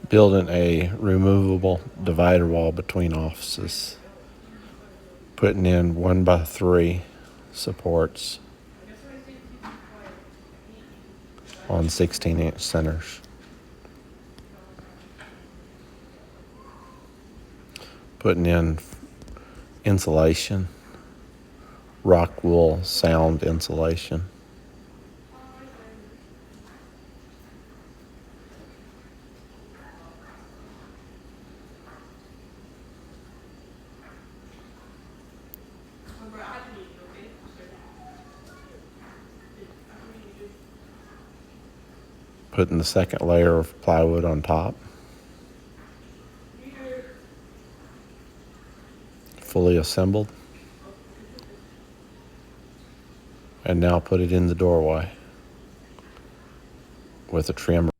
Building a removable divider wall between offices. Putting in 1x3 supports on 16-inch centers. Putting in insulation, rock wool sound insulation. Putting the second layer of plywood on top. Fully assembled. And now put it in the doorway with a trim